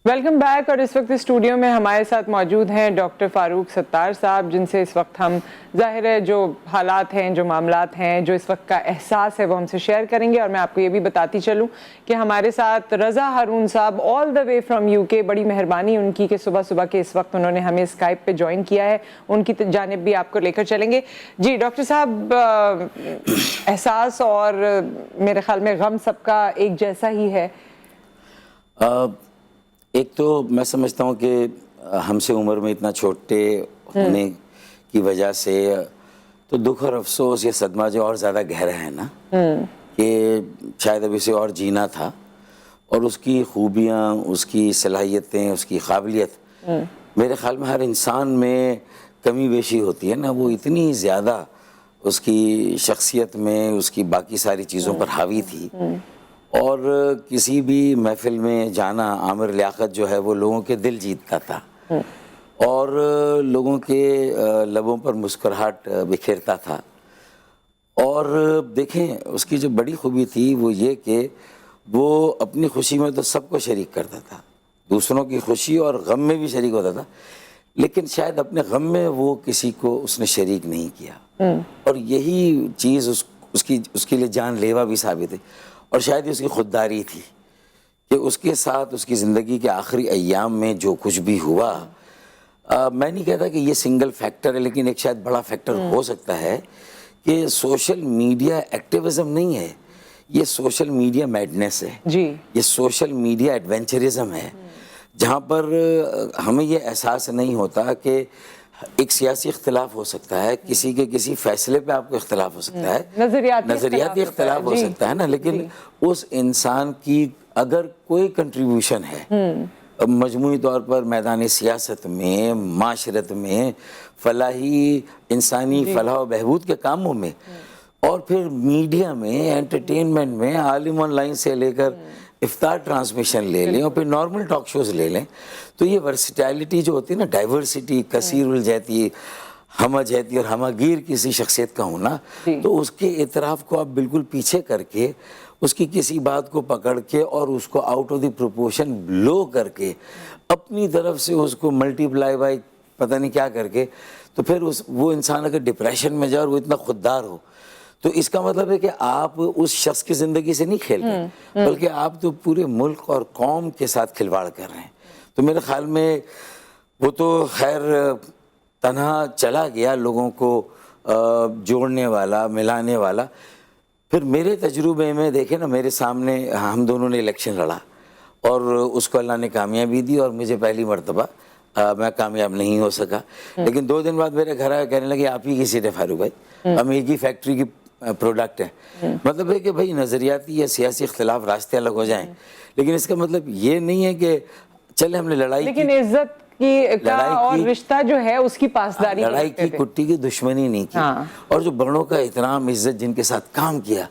Welcome back. اور اس وقت studio میں ہمارے ساتھ موجود ہیں ڈاکٹر فاروق ستار صاحب، جن سے اس وقت ہم ظاہر ہے جو حالات ہیں، جو معاملات ہیں، جو اس وقت کا احساس ہے وہ ہم سے شیئر کریں گے. اور میں آپ کو یہ بھی بتاتی چلوں کہ ہمارے ساتھ رضا ہارون صاحب آل دا وے فرام UK، بڑی مہربانی ان کی کہ صبح کے اس وقت انہوں نے ہمیں اسکائپ پہ جوائن کیا ہے. ان کی جانب بھی آپ کو لے کر چلیں گے. جی ڈاکٹر صاحب، احساس اور میرے خیال میں غم سب کا ایک جیسا ہی ہے. ایک تو میں سمجھتا ہوں کہ ہم سے عمر میں اتنا چھوٹے ہونے کی وجہ سے تو دکھ اور افسوس یہ صدمہ جو اور زیادہ گہرا ہے نا، کہ شاید اب اسے اور جینا تھا، اور اس کی خوبیاں، اس کی صلاحیتیں، اس کی قابلیت میرے خیال میں ہر انسان میں کمی بیشی ہوتی ہے نا، وہ اتنی زیادہ اس کی شخصیت میں، اس کی باقی ساری چیزوں پر حاوی تھی. اور کسی بھی محفل میں جانا، عامر لیاقت جو ہے وہ لوگوں کے دل جیتتا تھا اور لوگوں کے لبوں پر مسکراہٹ بکھیرتا تھا. اور دیکھیں اس کی جو بڑی خوبی تھی وہ یہ کہ وہ اپنی خوشی میں تو سب کو شریک کرتا تھا، دوسروں کی خوشی اور غم میں بھی شریک ہوتا تھا، لیکن شاید اپنے غم میں وہ کسی کو اس نے شریک نہیں کیا. اور یہی چیز اس کے لیے جان لیوا بھی ثابت ہے. اور شاید اس کی خودداری تھی کہ اس کے ساتھ اس کی زندگی کے آخری ایام میں جو کچھ بھی ہوا، میں نہیں کہتا کہ یہ سنگل فیکٹر ہے، لیکن ایک شاید بڑا فیکٹر ہو سکتا ہے کہ سوشل میڈیا ایکٹیویزم نہیں ہے، یہ سوشل میڈیا میڈنس ہے. جی، یہ سوشل میڈیا ایڈونچرزم ہے، جہاں پر ہمیں یہ احساس نہیں ہوتا کہ ایک سیاسی اختلاف ہو سکتا ہے، کسی کے کسی فیصلے پہ آپ کو اختلاف ہو سکتا ہے، نظریاتی اختلاف ہو سکتا ہے نا، لیکن اس انسان کی اگر کوئی کنٹریبیوشن ہے مجموعی طور پر میدان سیاست میں، معاشرت میں، فلاحی انسانی فلاح و بہبود کے کاموں میں، اور پھر میڈیا میں، انٹرٹینمنٹ میں، عالم آن لائن سے لے کر افطار ٹرانسمیشن لے لیں اور پھر نارمل ٹاک شوز لے لیں، تو یہ ورسٹیلٹی جو ہوتی ہے نا، ڈائیورسٹی، کثیر الجہتی، ہمہ جہتی اور ہمہ گیر کسی شخصیت کا ہونا، تو اس کے اعتراف کو آپ بالکل پیچھے کر کے، اس کی کسی بات کو پکڑ کے اور اس کو آؤٹ آف دی پروپورشن بلو کر کے، اپنی طرف سے اس کو ملٹی پلائی بائی پتہ نہیں کیا کر کے، تو پھر وہ انسان اگر ڈپریشن میں جائے اور وہ اتنا خوددار ہو، تو اس کا مطلب ہے کہ آپ اس شخص کی زندگی سے نہیں کھیل رہے، بلکہ آپ تو پورے ملک اور قوم کے ساتھ کھلواڑ کر رہے ہیں. تو میرے خیال میں وہ تو خیر تنہا چلا گیا، لوگوں کو جوڑنے والا، ملانے والا. پھر میرے تجربے میں دیکھیں نا، میرے سامنے ہم دونوں نے الیکشن لڑا اور اس کو اللہ نے کامیابی دی، اور مجھے پہلی مرتبہ میں کامیاب نہیں ہو سکا. لیکن 2 دن بعد میرے گھر آئے کہنے لگے آپ ہی کی سیٹ ہے فاروق بھائی، ہم ایک ہی فیکٹری کی پروڈکٹ ہیں. مطلب ہے کہ بھائی نظریاتی یا سیاسی اختلاف راستے الگ ہو جائیں، لیکن اس کا مطلب یہ نہیں ہے کہ چلے ہم نے لڑائی کی، لیکن عزت کی اور رشتہ جو ہے اس کی پاسداری، لڑائی کی کٹی کی دشمنی نہیں کی. اور جو بڑوں کا احترام، عزت، جن کے ساتھ کام کیا،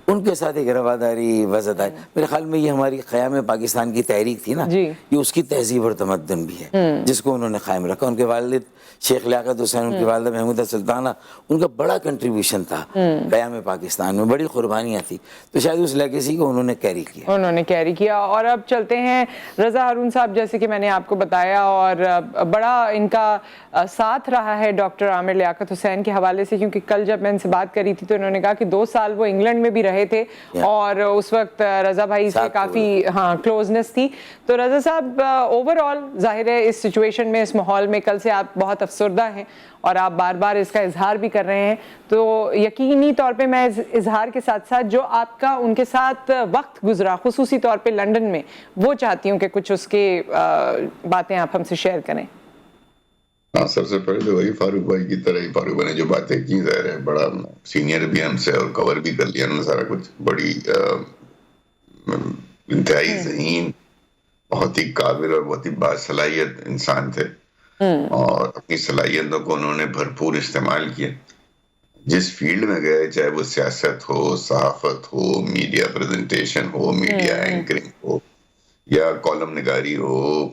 ان کے ساتھ ایک رواداری، وفاداری. میرے خیال میں یہ ہماری قیام پاکستان کی تحریک تھی نا، یہ اس کی تہذیب اور تمدن بھی ہے جس کو انہوں نے قائم رکھا. ان کے والد شیخ لیاقت حسین، ان کی والدہ محمودہ سلطانہ، ان کا بڑا کنٹریبیوشن تھا قیام پاکستان میں، بڑی قربانیاں تھیں. تو شاید اس لیگیسی کو انہوں نے کیری کیا. اور اب چلتے ہیں رضا ہارون صاحب، جیسے کہ میں نے آپ کو بتایا، اور بڑا ان کا ساتھ رہا ہے ڈاکٹر عامر لیاقت حسین کے حوالے سے، کیونکہ کل جب میں ان سے بات کری تھی تو انہوں نے کہا کہ 2 سال وہ انگلینڈ میں بھی رہے تھے اور اس وقت رضا بھائی سے کافی کلوزنس تھی. تو رضا صاحب، اوور آل ظاہر ہے اس سچویشن میں، اس ماحول میں، کل سے آپ بہت افسردہ ہیں اور آپ بار بار اس کا اظہار بھی کر رہے ہیں، تو یقینی طور پہ میں اظہار کے ساتھ ساتھ جو آپ کا ان کے ساتھ وقت گزرا، خصوصی طور پہ لنڈن میں، وہ چاہتی ہوں کہ کچھ اس کے باتیں آپ ہم سے شیئر کریں. ہاں، سب سے پہلے وہی فاروق بھائی کی طرح ہی فاروق بھائی نے جو باتیں کی، ظاہر ہے بڑا سینئر بھی ہم سے اور کور بھی کر لیا انہوں نے سارا کچھ. بڑی انتہائی ذہین، بہت ہی قابل اور بہت ہی باصلاحیت انسان تھے، اور اپنی صلاحیتوں کو انہوں نے بھرپور استعمال کیا. جس فیلڈ میں گئے، چاہے وہ سیاست ہو، صحافت ہو، میڈیا پریزنٹیشن ہو، میڈیا اینکرنگ ہو، یا کالم نگاری ہو،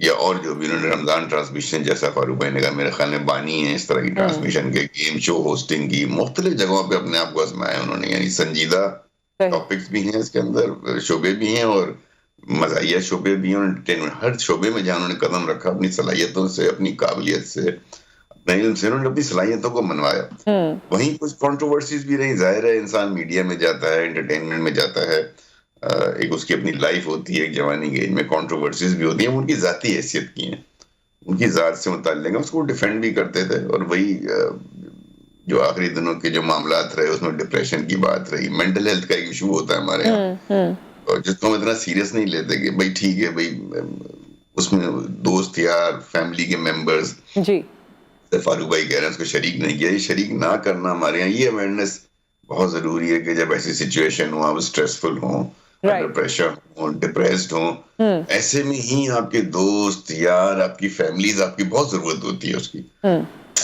یا اور جو بھی، انہوں نے رمضان ٹرانسمیشن جیسا فاروق بھائی نے کہا میرے خیال میں بانی ہیں اس طرح کی ٹرانسمیشن کے، گیم شو ہوسٹنگ کی، مختلف جگہوں پہ اپنے آپ کو آزمایا انہوں نے. یعنی سنجیدہ ٹاپکس بھی ہیں اس کے اندر، شعبے بھی ہیں، اور مزاحیہ شعبے بھی ہیں اور انٹرٹینمنٹ، ہر شعبے میں جہاں انہوں نے قدم رکھا اپنی صلاحیتوں سے، اپنی قابلیت سے، اپنے علم سے، انہوں نے اپنی صلاحیتوں کو منوایا. وہیں کچھ کنٹروورسیز بھی رہی. ظاہر ہے انسان میڈیا میں جاتا ہے، انٹرٹینمنٹ میں جاتا ہے، ایک اس کی اپنی لائف ہوتی ہے، ایک جوانی کے ایج میں کنٹروورسیز بھی ہوتی ہیں، وہ ان کی ذاتی حیثیت کی ہیں، ان کی ذات سے متعلق ہیں، اس کو ڈیفینڈ بھی کرتے تھے. اور وہی جو آخری دنوں کے جو معاملات رہے اس میں ڈپریشن کی بات رہی. مینٹل ہیلتھ کا ایک ایشو ہوتا ہے ہمارے یہاں، اور جس کو ہم اتنا سیریس نہیں لیتے کہ بھائی ٹھیک ہے بھائی، اس میں دوست یار فیملی کے ممبرز، جی فاروق بھائی کہہ رہے ہیں اس کو شریک نہیں کیا. یہ شریک نہ کرنا ہمارے یہاں یہ اویئرنیس بہت ضروری ہے کہ جب ایسی سچویشن ہو، آپ اسٹریسفل ہوں، انڈر پریشر ہوں، ڈپریسڈ ہوں، ایسے میں ہی آپ کے دوست یار، آپ کی فیملیز، آپ کی بہت ضرورت ہوتی ہے اس کی.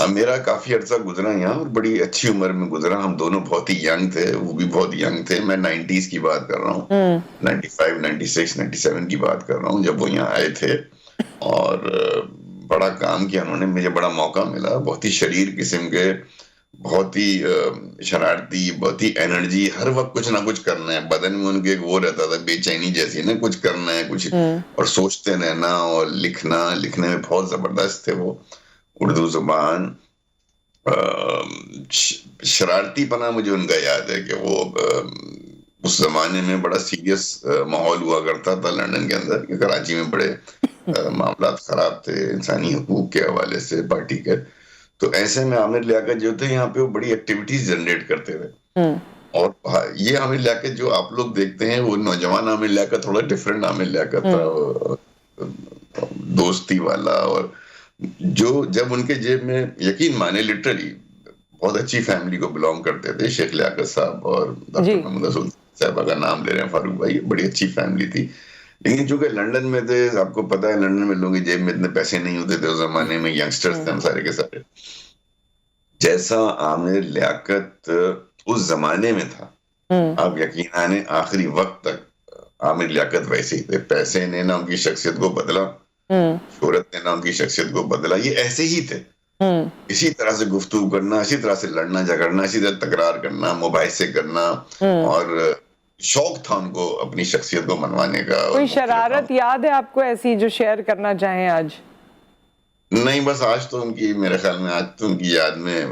میرا کافی عرصہ گزرا یہاں اور بڑی اچھی عمر میں گزرا. ہم دونوں بہت ہی ینگ تھے، وہ بھی بہت ینگ تھے. میں 90s کی بات کر رہا ہوں، 95 96 97 کی بات کر رہا ہوں جب وہ یہاں آئے تھے. اور بڑا کام کیا انہوں نے، مجھے بڑا موقع ملا. بہت ہی شریر قسم کے، بہت ہی شرارتی، بہت ہی انرجی، ہر وقت کچھ نہ کچھ کرنا ہے. بدن میں ان کے ایک وہ رہتا تھا بے چینی جیسی نا، کچھ کرنا ہے کچھ، اور سوچتے رہنا اور لکھنے میں بہت زبردست تھے وہ. اردو زبان، شرارتی پنا مجھے ان کا یاد ہے کہ وہ اس زمانے میں بڑا سیریس ماحول ہوا کرتا تھا لندن کے اندر، کہ کراچی میں بڑے معاملات خراب تھے انسانی حقوق کے حوالے سے پارٹی کے. تو ایسے میں عامر لیاقت جو تھے یہاں پہ وہ بڑی ایکٹیویٹیز جنریٹ کرتے تھے. اور یہ عامر لیاقت جو آپ لوگ دیکھتے ہیں وہ نوجوان عامر لیاقت تھوڑا ڈفرینٹ عامر لیاقت تھا، دوستی والا. اور جو جب ان کے جیب میں، یقین مانے لٹرلی بہت اچھی فیملی کو بلونگ کرتے تھے، شیخ لیاقت صاحب اور ڈاکٹر محمد رسول صاحبہ کا نام لے رہے ہیں فاروق بھائی، بڑی اچھی فیملی تھی. لیکن چونکہ لندن میں تھے، آپ کو پتا ہے لندن میں لوگوں کی جیب میں اتنے پیسے نہیں ہوتے تھے اس زمانے میں، ینگسٹرز تھے ہم سارے کے سارے. جیسا عامر لیاقت اس زمانے میں تھا، آپ یقین آنے آخری وقت تک عامر لیاقت ویسے ہی تھے. پیسے نے نہ ان کی شخصیت کو بدلا، شہرت نے نہ ان کی شخصیت کو بدلا، یہ ایسے ہی تھے. اسی طرح سے گفتگو کرنا، اسی طرح سے لڑنا جھگڑنا، اسی طرح تکرار کرنا، مباحثے کرنا، اور شوق تھا ان کو اپنی شخصیت کو منوانے کا. کوئی شرارت یاد ہے آپ کو ایسی جو شیئر کرنا چاہیں آج؟ نہیں، بس آج تو ان کی، میرے خیال میں آج تو ان کی یاد میں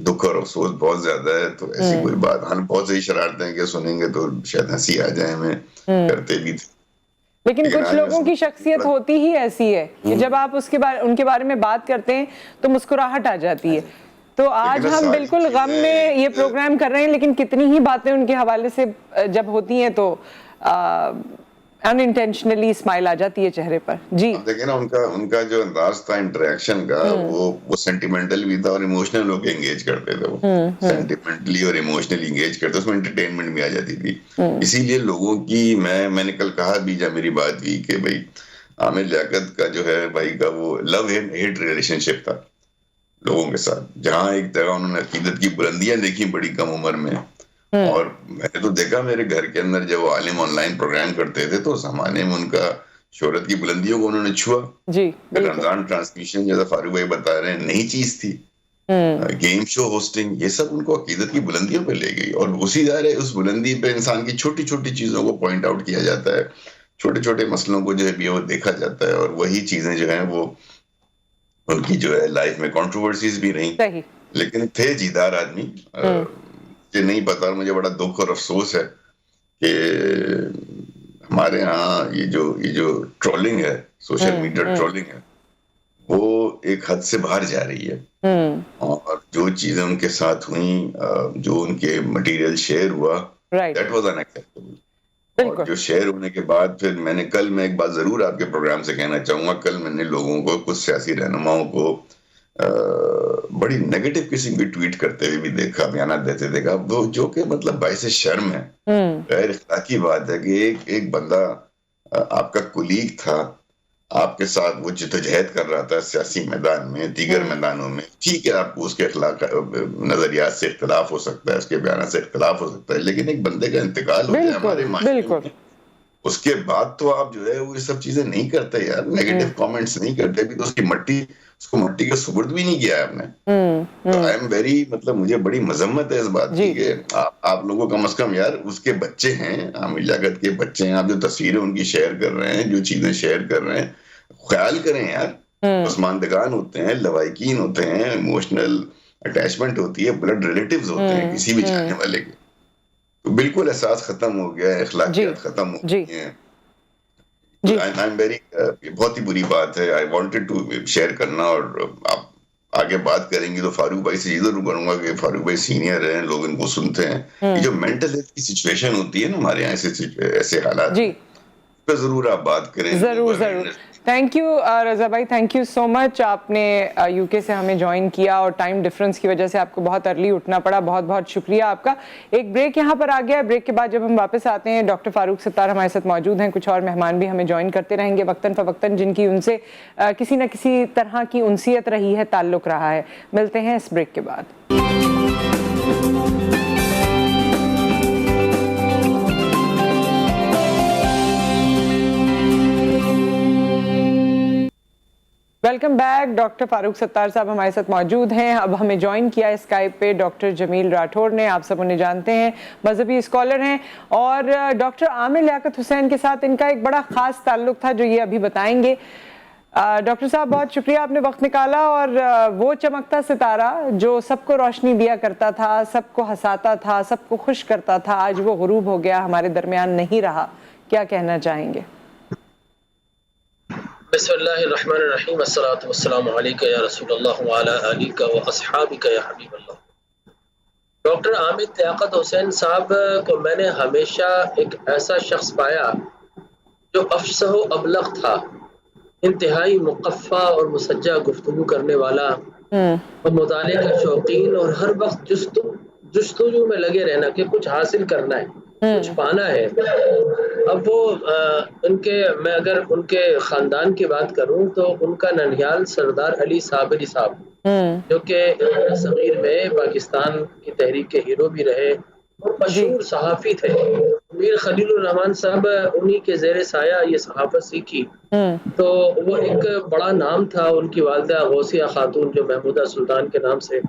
دکھ اور افسوس بہت زیادہ ہے. تو ایسی کوئی بات، ہاں بہت سی شرارتیں کہ سنیں گے تو شاید ہنسی آ جائے ہمیں، کرتے بھی تھے. لیکن کچھ لوگوں کی شخصیت ہوتی ہی ایسی ہے کہ جب آپ ان کے بارے میں بات کرتے ہیں تو مسکراہٹ آ جاتی ہے. تو آج ہم بالکل غم میں یہ پروگرام کر رہے ہیں، لیکن کتنی ہی باتیں ان کے حوالے سے جب ہوتی ہیں تو ان انٹینشنلی اسمائل آ جاتی ہے چہرے پر. جی دیکھیں نا، ان کا جو انداز تھا انٹریکشن کا، وہ سینٹیمنٹل بھی تھا اور ایموشنل ہو کے انگیج کرتے تھے. وہ سینٹیمنٹلی اور ایموشنلی انگیج کرتے، اس میں انٹرٹینمنٹ بھی آ جاتی تھی. اسی لیے لوگوں کی، میں نے کل کہا بھی جب میری بات ہوئی کہ بھائی عامر لیاقت کا جو ہے بھائی کا وہ لو ہیٹ ریلیشن شپ تھا لوگوں کے ساتھ. جہاں ایک طرح انہوں نے عقیدت کی بلندیاں دیکھی بڑی کم عمر میں، اور میں نے تو دیکھا میرے گھر کے اندر جب وہ عالم آن لائن پروگرام کرتے تھے تو اس زمانے میں ان کا شہرت کی بلندیوں کو انہوں نے چھوا. رمضان ٹرانسمیشن جیسا فاروق بھائی بتا رہے ہیں نئی چیز تھی، گیم شو ہوسٹنگ، یہ سب ان کو عقیدت کی بلندیوں پہ لے گئی. اور اسی ظاہر ہے اس بلندی پہ انسان کی چھوٹی چھوٹی چیزوں کو پوائنٹ آؤٹ کیا جاتا ہے، چھوٹے چھوٹے مسئلوں کو جو ہے وہ دیکھا جاتا ہے. اور وہی چیزیں جو ہیں وہ ان کی جو ہے لائف میں کنٹروورسیز بھی رہیں، لیکن تھے جیدار آدمی. مجھے نہیں پتا، مجھے بڑا دکھ اور افسوس ہے کہ ہمارے ہاں یہ جو ٹرولنگ ہے، سوشل میڈیا ٹرولنگ ہے، وہ ایک حد سے باہر جا رہی ہے. اور جو چیزیں ان کے ساتھ ہوئیں، جو ان کے مٹیریل شیئر ہوا، دیٹ واز انایکسیپٹیبل. اور جو شیئر ہونے کے بعد پھر میں ایک بات ضرور آپ کے پروگرام سے کہنا چاہوں گا. کل میں نے لوگوں کو، کچھ سیاسی رہنماؤں کو بڑی نیگیٹو قسم کی ٹویٹ کرتے ہوئے بھی دیکھا، بیانات دیتے دیکھا، وہ جو کہ مطلب باعث شرم ہے، غیر اخلاقی بات ہے کہ ایک بندہ آپ کا کولیگ تھا، آپ کے ساتھ وہ جدوجہد کر رہا تھا سیاسی میدان میں، دیگر میدانوں میں. ٹھیک ہے، آپ کو اس کے اخلاق نظریات سے اختلاف ہو سکتا ہے، اس کے بیانات سے اختلاف ہو سکتا ہے، لیکن ایک بندے کا انتقال ہو جائے ہمارے معاشرے میں، اس کے بعد تو آپ جو ہے وہ یہ سب چیزیں نہیں کرتے یار, نیگیٹو کامنٹس نہیں کرتے. ابھی تو اس کو مٹی کا سپرد بھی نہیں کیا ہے آپ نے. تو آئی ایم ویری, مطلب مجھے بڑی مذمت ہے اس بات کی کہ آپ لوگوں کم از کم یار اس کے بچے ہیں, عامر لیاقت کے بچے ہیں, آپ جو تصویریں ان کی شیئر کر رہے ہیں, جو چیزیں شیئر کر رہے ہیں, خیال کریں یار. پسماندگان ہوتے ہیں, لوائقین ہوتے ہیں, ایموشنل اٹیچمنٹ ہوتی ہے, بلڈ ریلیٹیوز ہوتے ہیں کسی بھی جانے والے کے. تو بالکل احساس ختم ہو گیا ہے, اخلاقیات ختم ہو گئی ہیں. بہت ہی بری بات ہے. آئی وانٹیڈ ٹو شیئر کرنا, اور آپ آگے بات کریں گے تو فاروق بھائی سے یہ ضرور کروں گا کہ فاروق بھائی سینئر ہیں, لوگ ان کو سنتے ہیں. یہ جو مینٹل ہیلتھ کی سچویشن ہوتی ہے نا ہمارے یہاں ایسے حالات میں, پہ ضرور آپ بات کریں. ضرور. تھینک یو رضا بھائی, تھینک یو سو مچ. آپ نے یو کے سے ہمیں جوائن کیا اور ٹائم ڈفرینس کی وجہ سے آپ کو بہت ارلی اٹھنا پڑا. بہت بہت شکریہ آپ کا. ایک بریک یہاں پر آ گیا. بریک کے بعد جب ہم واپس آتے ہیں, ڈاکٹر فاروق ستار ہمارے ساتھ موجود ہیں, کچھ اور مہمان بھی ہمیں جوائن کرتے رہیں گے وقتاً فوقتاً, جن کی ان سے کسی نہ کسی طرح کی انسیت رہی ہے, تعلق رہا ہے. ملتے ہیں اس بریک کے بعد. Welcome back. Doctor Farooq Sattar صاحب ہمارے ساتھ موجود ہیں. اب ہمیں جوائن کیا اسکائپ پہ ڈاکٹر جمیل راٹھور نے. آپ سب انہیں جانتے ہیں, مذہبی اسکالر ہیں, اور ڈاکٹر عامر لیاقت حسین کے ساتھ ان کا ایک بڑا خاص تعلق تھا جو یہ ابھی بتائیں گے. ڈاکٹر صاحب بہت شکریہ, آپ نے وقت نکالا. اور وہ چمکتا ستارہ جو سب کو روشنی دیا کرتا تھا, سب کو ہنساتا تھا, سب کو خوش کرتا تھا, آج وہ غروب ہو گیا, ہمارے درمیان نہیں رہا. کیا کہنا چاہیں گے؟ بسم اللہ الرحمن الرحیم. الصلاۃ والسلام علیک یا رسول اللہ وعلی آلک و اصحابک یا حبیب اللہ. ڈاکٹر عامر لیاقت حسین صاحب کو میں نے ہمیشہ ایک ایسا شخص پایا جو افصح و ابلغ تھا, انتہائی مقفع اور مسجع گفتگو کرنے والا, اور مطالعے کا شوقین, اور ہر وقت جستجو میں لگے رہنا کہ کچھ حاصل کرنا ہے, کچھ پانا ہے. اب وہ میں اگر ان کے خاندان کی بات کروں تو ان کا ننیال سردار علی صابری صاحب, جو کہ صغیر میں پاکستان کی تحریک کے ہیرو بھی رہے اور مشہور صحافی تھے. میر خلیل الرحمان صاحب انہی کے زیر سایہ یہ صحافت سیکھی, تو وہ ایک بڑا نام تھا. ان کی والدہ غوثیہ خاتون جو محمودہ سلطان کے نام سے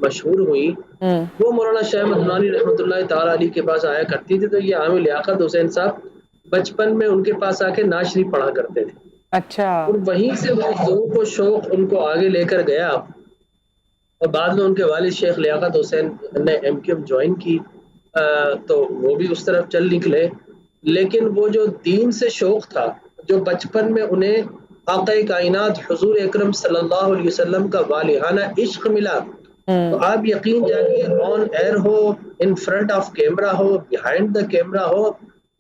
مشہور ہوئی, وہ مولانا شاہ مدنانی رحمۃ اللہ تعالی علیہ کے پاس آیا کرتی تھی. تو یہ عامر لیاقت حسین صاحب بچپن میں ان کے پاس آ کے نعت شریف پڑھا کرتے تھے. اچھا. اور وہیں سے وہ ذوق و شوق ان کو آگے لے کر گیا, اور بعد میں ان کے والد شیخ لیاقت حسین نے ایم کیو ایم جوائن کی, تو وہ بھی اس طرف چل نکلے. لیکن وہ جو دین سے شوق تھا, جو بچپن میں انہیں آقا کائنات حضور اکرم صلی اللہ علیہ وسلم کا والہانہ عشق ملا, تو آپ یقین جانیے, آن ایئر ہو, ان فرنٹ آف کیمرہ ہو, بیہائنڈ دا کیمرہ ہو,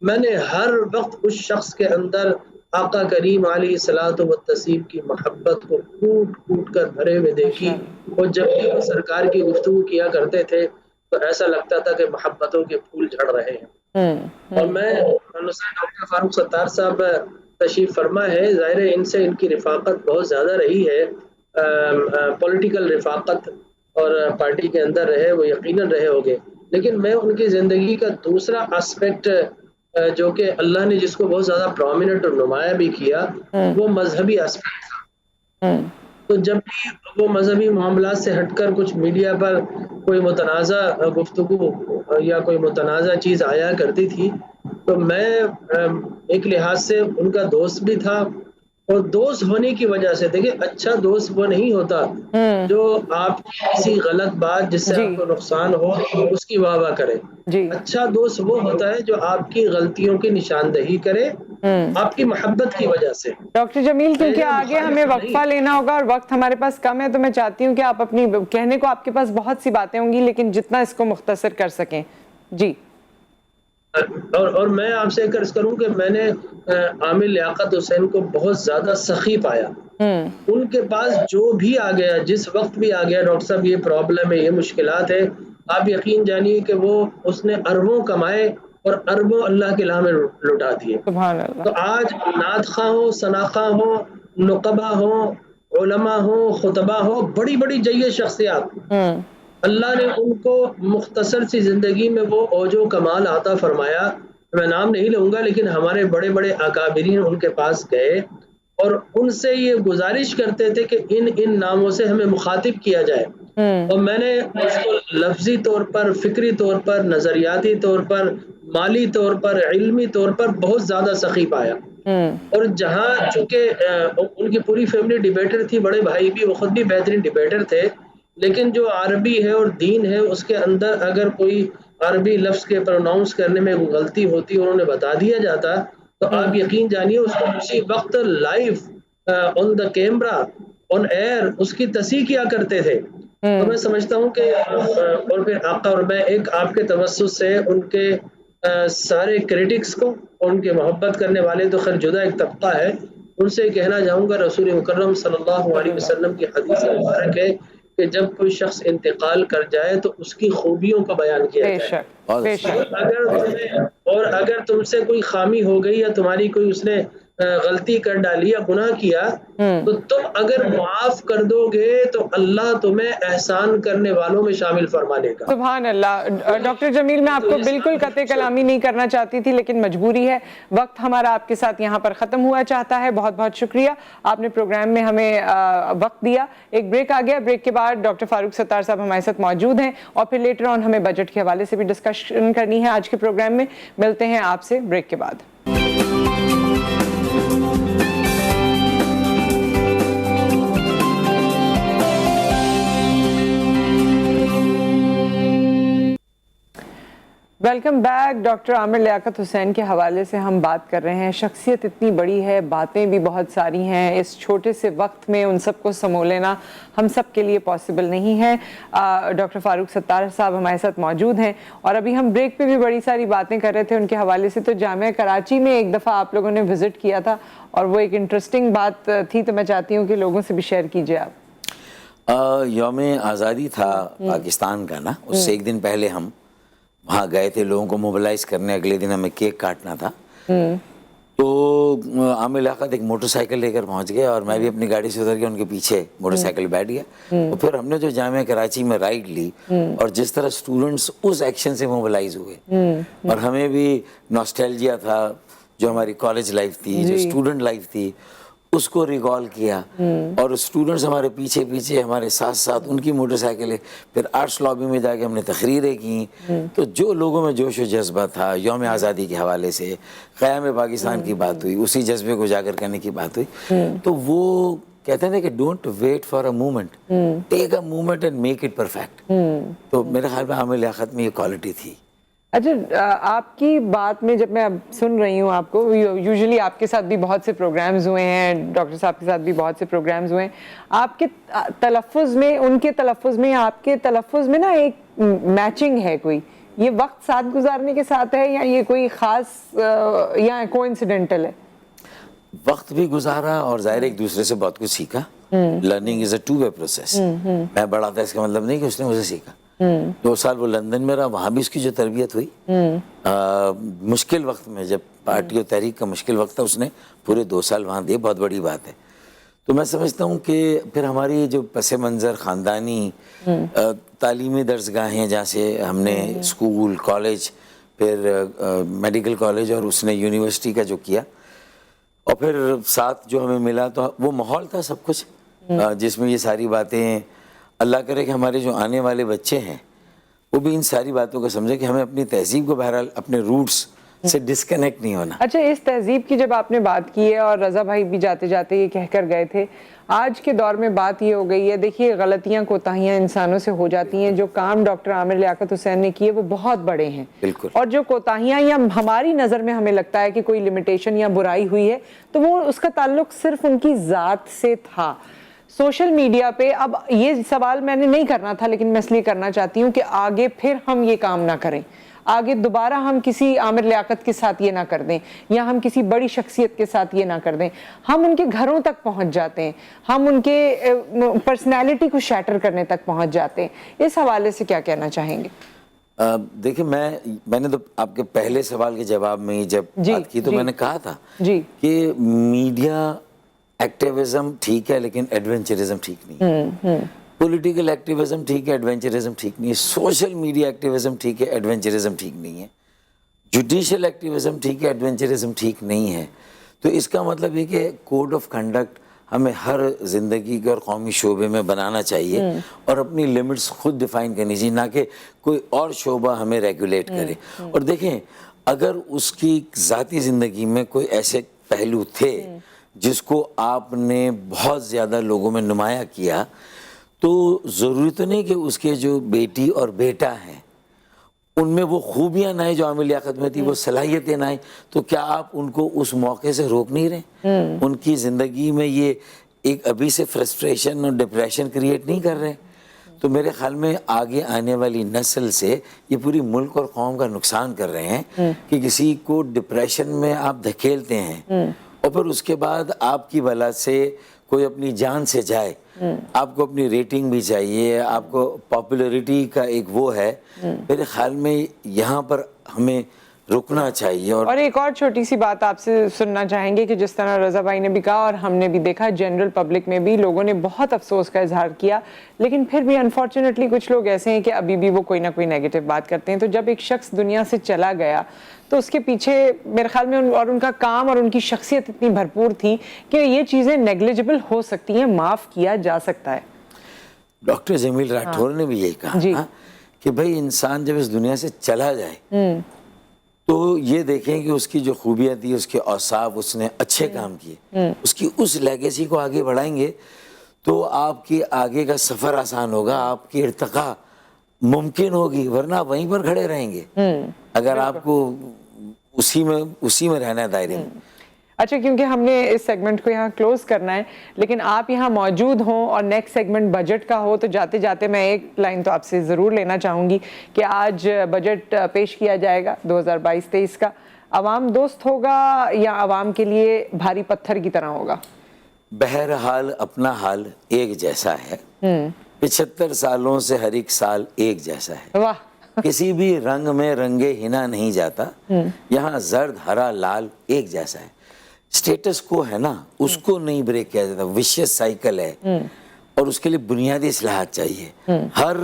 میں نے ہر وقت اس شخص کے اندر آقا کریم علیہ الصلوۃ والتسلیم کی محبت کو کوٹ کوٹ کر بھرے ہوئے دیکھی. اور جب بھی وہ سرکار کی گفتگو کیا کرتے تھے تو ایسا لگتا تھا کہ محبتوں کے پھول جھڑ رہے ہیں. اور میں ڈاکٹر فاروق ستار صاحب تشریف فرما ہے, ظاہر ہے ان سے ان کی رفاقت بہت زیادہ رہی ہے, پولیٹیکل رفاقت, اور پارٹی کے اندر رہے, وہ یقیناً رہے ہوگے. لیکن میں ان کی زندگی کا دوسرا اسپیکٹ جو کہ اللہ نے جس کو بہت زیادہ پرومیننٹ اور نمایاں بھی کیا, وہ مذہبی اسپیکٹ تھا. تو جب بھی وہ مذہبی معاملات سے ہٹ کر کچھ میڈیا پر کوئی متنازع گفتگو یا کوئی متنازع چیز آیا کرتی تھی, تو میں ایک لحاظ سے ان کا دوست بھی تھا. اور دوست ہونے کی وجہ سے, دیکھیں, اچھا دوست وہ نہیں ہوتا جو آپ کی کسی غلط بات جس سے آپ کو نقصان ہو اس کی واہ واہ کرے. اچھا دوست وہ ہوتا ہے جو آپ کی غلطیوں کی نشاندہی کرے آپ کی محبت کی وجہ سے. ڈاکٹر جمیل, کیونکہ آگے ہمیں وقفہ لینا ہوگا اور وقت ہمارے پاس کم ہے, تو میں چاہتی ہوں کہ آپ اپنی کہنے کو, آپ کے پاس بہت سی باتیں ہوں گی, لیکن جتنا اس کو مختصر کر سکیں. جی. اور میں آپ سے عرض کروں کہ میں نے عامر لیاقت حسین کو بہت زیادہ سخی پایا. ان کے پاس جو بھی آ گیا, جس وقت بھی آ گیا, ڈاکٹر صاحب یہ پرابلم ہے, یہ مشکلات ہے, آپ یقین جانیے کہ وہ اس نے اربوں کمائے اور اربوں اللہ کے راہ میں لٹا دیے. تو آج نعت خواں ہو, ثنا خواں ہو, نقبہ ہو, علماء ہو, خطبہ ہو, بڑی بڑی جیے شخصیات, اللہ نے ان کو مختصر سی زندگی میں وہ اوج و کمال عطا فرمایا میں نام نہیں لوں گا، لیکن ہمارے بڑے بڑے اکابرین ان کے پاس گئے اور ان سے یہ گزارش کرتے تھے کہ ان ناموں سے ہمیں مخاطب کیا جائے. اور میں نے اس کو لفظی طور پر، فکری طور پر، نظریاتی طور پر، مالی طور پر، علمی طور پر بہت زیادہ سخی پایا. اور جہاں چونکہ ان کی پوری فیملی ڈیبیٹر تھی، بڑے بھائی بھی وہ خود بھی بہترین ڈیبیٹر تھے، لیکن جو عربی ہے اور دین ہے اس کے اندر اگر کوئی عربی لفظ کے پروناؤنس کرنے میں کوئی غلطی ہوتی اور انہیں بتا دیا جاتا تو آپ یقین جانیے اس کو اسی وقت live on the camera on air اس کی تصحیح کیا کرتے تھے. تو میں سمجھتا ہوں کہ اور پھر آقا اور میں ایک آپ کے توسط سے ان کے سارے کریٹکس کو، ان کے محبت کرنے والے تو خیر جدا ایک طبقہ ہے، ان سے کہنا چاہوں گا رسول مکرم صلی اللہ علیہ وسلم کی حدیث مبارک ہے کہ جب کوئی شخص انتقال کر جائے تو اس کی خوبیوں کا بیان کیا بے جائے. شک بے شک. اور اگر تم سے کوئی خامی ہو گئی یا تمہاری کوئی اس نے غلطی کر ڈالی یا گناہ کیا تو تم اگر معاف کر دو گے تو اللہ تمہیں احسان کرنے والوں میں شامل فرما لے گا. سبحان اللہ. ڈاکٹر جمیل میں آپ کو بالکل قطع کلامی نہیں کرنا چاہتی تھی لیکن مجبوری ہے، وقت ہمارا آپ کے ساتھ یہاں پر ختم ہوا چاہتا ہے. بہت بہت شکریہ، آپ نے پروگرام میں ہمیں وقت دیا. ایک بریک آ گیا، بریک کے بعد ڈاکٹر فاروق ستار صاحب ہمارے ساتھ موجود ہیں اور پھر لیٹر آن ہمیں بجٹ کے حوالے سے بھی ڈسکشن کرنی ہے آج کے پروگرام میں. ملتے ہیں آپ سے بریک کے بعد. Welcome back. Doctor Aamir Liaquat حسین کے حوالے سے ہم بات کر رہے ہیں. شخصیت اتنی بڑی ہے، باتیں بھی بہت ساری ہیں، اس چھوٹے سے وقت میں ان سب کو سمو لینا ہم سب کے لیے پاسبل نہیں ہے. ڈاکٹر فاروق ستار صاحب ہمارے ساتھ موجود ہیں اور ابھی ہم بریک پہ بھی بڑی ساری باتیں کر رہے تھے ان کے حوالے سے. تو جامعہ کراچی میں ایک دفعہ آپ لوگوں نے وزٹ کیا تھا اور وہ ایک انٹرسٹنگ بات تھی، تو میں چاہتی ہوں کہ لوگوں سے بھی شیئر کیجیے آپ. یوم آزادی تھا پاکستان کا نا، اس سے ایک دن پہلے ہم وہاں گئے تھے لوگوں کو موبلائز کرنے. اگلے دن ہمیں کیک کاٹنا تھا. تو عامر لیاقت ایک موٹر سائیکل لے کر پہنچ گئے اور میں بھی اپنی گاڑی سے اتر کے ان کے پیچھے موٹر سائیکل بیٹھ گیا. اور پھر ہم نے جو جامعہ کراچی میں رائڈ لی اور جس طرح اسٹوڈنٹس اس ایکشن سے موبلائز ہوئے اور ہمیں بھی ناسٹیلجیا تھا، جو ہماری کالج لائف تھی، جو اسٹوڈنٹ لائف تھی، اس کو ریکال کیا. اور اسٹوڈنٹس ہمارے پیچھے پیچھے ہمارے ساتھ ساتھ ان کی موٹر سائیکلیں. پھر آرٹس لابی میں جا کے ہم نے تقریریں کی. تو جو لوگوں میں جوش و جذبہ تھا یوم آزادی کے حوالے سے، قیام پاکستان کی بات ہوئی، اسی جذبے کو اجاگر کرنے کی بات ہوئی. تو وہ کہتے ہیں کہ don't wait for a moment, take a moment and make it perfect. تو میرے خیال میں عامر لیاقت میں یہ کوالٹی تھی. اچھا، آپ کی بات میں جب میں اب سن رہی ہوں آپ کو، یوزلی آپ کے ساتھ بھی بہت سے پروگرامز ہوئے ہیں، ڈاکٹر صاحب کے ساتھ بھی بہت سے پروگرامز ہوئے ہیں، آپ کے تلفظ میں، ان کے تلفظ میں، آپ کے تلفظ میں نا ایک میچنگ ہے. کوئی یہ وقت ساتھ گزارنے کے ساتھ ہے یا یہ کوئی خاص یا کوئنسیڈنٹل ہے؟ وقت بھی گزارا اور ظاہر ایک دوسرے سے بہت کچھ سیکھا. Learning is a two way process. میں بڑا تھا اس کا مطلب نہیں کہ اس نے مجھے سیکھا. 2 سال وہ لندن میں رہا، وہاں بھی اس کی جو تربیت ہوئی مشکل وقت میں، جب پارٹی اور تحریک کا مشکل وقت تھا، اس نے پورے 2 سال وہاں دیے. بہت بڑی بات ہے. تو میں سمجھتا ہوں کہ پھر ہماری جو پس منظر خاندانی تعلیمی درسگاہیں، جہاں سے ہم نے اسکول، کالج، پھر میڈیکل کالج اور اس نے یونیورسٹی کا جو کیا، اور پھر ساتھ جو ہمیں ملا، تو وہ ماحول تھا سب کچھ جس میں یہ ساری باتیں. اللہ کرے کہ ہمارے جو آنے والے بچے ہیں وہ بھی ان ساری باتوں کو سمجھے کہ ہمیں اپنی تہذیب کو بہرحال اپنے روٹس سے ڈسکنیکٹ نہیں ہونا. اچھا، اس تہذیب کی جب آپ نے بات کی ہے اور رضا بھائی بھی جاتے جاتے یہ کہہ کر گئے تھے، آج کے دور میں بات یہ ہو گئی ہے، دیکھیے غلطیاں کوتاہیاں انسانوں سے ہو جاتی ہیں. جو کام ڈاکٹر عامر لیاقت حسین نے کیے وہ بہت بڑے ہیں، بالکل. اور جو کوتاہیاں یا ہماری نظر میں ہمیں لگتا ہے کہ کوئی لمیٹیشن یا برائی ہوئی ہے تو وہ اس کا تعلق صرف ان کی ذات سے تھا. سوشل میڈیا پہ اب یہ سوال میں نے نہیں کرنا تھا لیکن میں اس لیے کرنا چاہتی ہوں کہ آگے پھر ہم یہ کام نہ کریں، آگے دوبارہ ہم کسی عامر لیاقت کے ساتھ یہ نہ کر دیں یا ہم کسی بڑی شخصیت کے ساتھ یہ نہ کر دیں. ہم ان کے گھروں تک پہنچ جاتے ہیں، ہم ان کے پرسنالٹی کو شیٹر کرنے تک پہنچ جاتے ہیں. اس حوالے سے کیا کہنا چاہیں گے؟ دیکھیں، میں نے تو آپ کے پہلے سوال کے جواب میں ہی جب بات کی تو میں نے کہا تھا کہ میڈیا ایکٹیویزم ٹھیک ہے لیکن ایڈونچرزم ٹھیک نہیں. پولیٹیکل ایکٹیویزم ٹھیک ہے، ایڈونچرزم ٹھیک نہیں ہے. سوشل میڈیا ایکٹیویزم ٹھیک ہے، ایڈونچرزم ٹھیک نہیں ہے. جوڈیشل ایکٹیویزم ٹھیک ہے, ایڈونچرزم ٹھیک نہیں ہے. تو اس کا مطلب یہ کہ کوڈ آف کنڈکٹ ہمیں ہر زندگی کے اور قومی شعبے میں بنانا چاہیے اور اپنی لمٹس خود ڈیفائن کرنی چاہیے, نہ کہ کوئی اور شعبہ ہمیں ریگولیٹ کرے. اور دیکھیں اگر اس کی ذاتی زندگی میں کوئی ایسے پہلو تھے جس کو آپ نے بہت زیادہ لوگوں میں نمایاں کیا, تو ضروری تو نہیں کہ اس کے جو بیٹی اور بیٹا ہیں ان میں وہ خوبیاں نہ آئیں جو عامل لیاقت میں تھی, وہ صلاحیتیں نہ آئیں, تو کیا آپ ان کو اس موقع سے روک نہیں رہے؟ ان کی زندگی میں یہ ایک ابھی سے فرسٹریشن اور ڈپریشن کریٹ نہیں کر رہے؟ تو میرے خیال میں آگے آنے والی نسل سے یہ پوری ملک اور قوم کا نقصان کر رہے ہیں کہ کسی کو ڈپریشن میں آپ دھکیلتے ہیں اور پھر اس کے بعد آپ کی بلا سے کوئی اپنی جان سے جائے. آپ کو اپنی ریٹنگ بھی چاہیے, آپ کو پاپولیرٹی کا ایک وہ ہے. میرے خیال میں یہاں پر ہمیں رکنا چاہیے. اور ایک اور چھوٹی سی بات آپ سے سننا چاہیں گے کہ جس طرح رضا بھائی نے بھی کہا اور ہم نے بھی دیکھا, جنرل پبلک میں بھی لوگوں نے بہت افسوس کا اظہار کیا, لیکن پھر بھی انفارچونیٹلی کچھ لوگ ایسے ہیں کہ ابھی بھی وہ کوئی نہ کوئی نیگیٹو بات کرتے ہیں. تو جب ایک شخص دنیا سے چلا گیا تو اس کے پیچھے میرے خیال میں اور ان کا کام اور ان کی شخصیت اتنی بھرپور تھی کہ یہ چیزیں نیگلیجبل ہو سکتی ہیں, معاف کیا جا سکتا ہے. ڈاکٹر جمیل راٹھور نے بھی یہی کہا کہ بھائی انسان جب اس دنیا سے چلا جائے تو یہ دیکھیں کہ اس کی جو خوبیاں تھی, اس کے اوصاف, اس نے اچھے کام کیے, اس کی اس لیگیسی کو آگے بڑھائیں گے تو آپ کی آگے کا سفر آسان ہوگا, آپ کی ارتقاء ممکن ہوگی, ورنہ وہیں پر کھڑے رہیں گے اگر آپ کو اسی میں رہنا ہے دائرے میں. اچھا, کیونکہ ہم نے اس سیگمنٹ کو یہاں کلوز کرنا ہے, لیکن آپ یہاں موجود ہوں اور نیکسٹ سیگمنٹ بجٹ کا ہو, تو جاتے جاتے میں ایک لائن تو آپ سے ضرور لینا چاہوں گی کہ آج بجٹ پیش کیا جائے گا 2022-23 کا. عوام دوست ہوگا یا عوام کے لیے بھاری پتھر کی طرح ہوگا؟ بہرحال اپنا حال ایک جیسا ہے, 75 سالوں سے ہر ایک سال ایک جیسا ہے. واہ, کسی بھی رنگ میں رنگے ہنا نہیں جاتا, یہاں زرد ہرا لال ایک جیسا ہے. سٹیٹس کو ہے نا, اس کو نہیں بریک کیا جاتا, وشیس سائیکل ہے اور اس کے لیے بنیادی اصلاحات چاہیے. ہر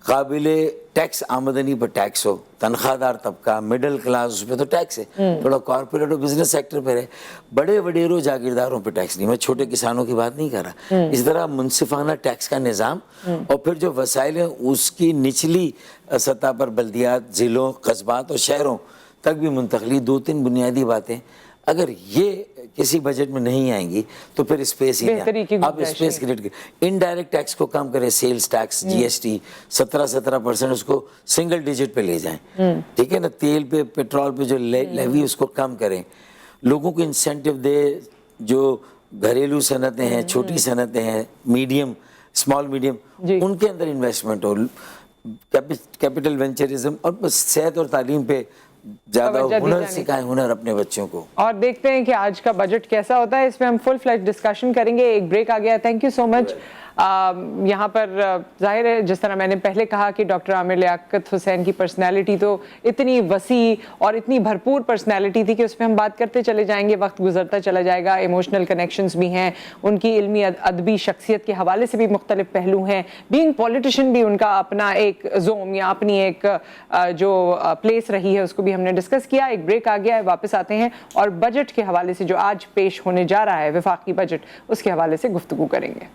قابل ٹیکس آمدنی پر ٹیکس ہو, تنخواہ دار طبقہ, مڈل کلاس, اس پہ تو ٹیکس ہے, تھوڑا کارپوریٹ اور بزنس سیکٹر پہ رہے, بڑے وڈیروں جاگیرداروں پہ ٹیکس نہیں. میں چھوٹے کسانوں کی بات نہیں کر رہا. اس طرح منصفانہ ٹیکس کا نظام, اور پھر جو وسائل ہیں اس کی نچلی سطح پر بلدیات, ضلعوں, قصبات اور شہروں تک بھی منتقلی. 2-3 بنیادی باتیں اگر یہ کسی بجٹ میں نہیں آئیں گی تو پھر اسپیس ہی نہیں. آپ اسپیس کریٹ کریں, انڈائریکٹ ٹیکس کو کم کریں, سیلز ٹیکس, جی ایس ٹی 17% اس کو سنگل ڈیجٹ پہ لے جائیں, ٹھیک ہے نا. تیل پہ, پیٹرول پہ جو لیوی اس کو کم کریں, لوگوں کو انسینٹیو دے. جو گھریلو صنعتیں ہیں, چھوٹی صنعتیں ہیں, میڈیم, اسمال میڈیم, ان کے اندر انویسٹمنٹ ہو, کیپٹل وینچرزم, اور بس صحت اور تعلیم پہ زیادہ ہنر سکھائیں, ہنر اپنے بچوں کو. اور دیکھتے ہیں کہ آج کا بجٹ کیسا ہوتا ہے, اس پہ ہم فل فلیج ڈسکشن کریں گے. ایک بریک آ گیا. تھینک یو سو مچ. یہاں پر ظاہر ہے جس طرح میں نے پہلے کہا کہ ڈاکٹر عامر لیاقت حسین کی پرسنالٹی تو اتنی وسیع اور اتنی بھرپور پرسنالٹی تھی کہ اس پہ ہم بات کرتے چلے جائیں گے, وقت گزرتا چلا جائے گا. ایموشنل کنیکشنز بھی ہیں, ان کی علمی ادبی شخصیت کے حوالے سے بھی مختلف پہلو ہیں. بینگ پولیٹیشین بھی ان کا اپنا ایک زوم یا اپنی ایک جو پلیس رہی ہے اس کو بھی ہم نے ڈسکس کیا. ایک بریک آ گیا ہے, واپس آتے ہیں اور بجٹ کے حوالے سے جو آج پیش ہونے جا رہا ہے وفاقی بجٹ, اس کے حوالے سے گفتگو کریں گے.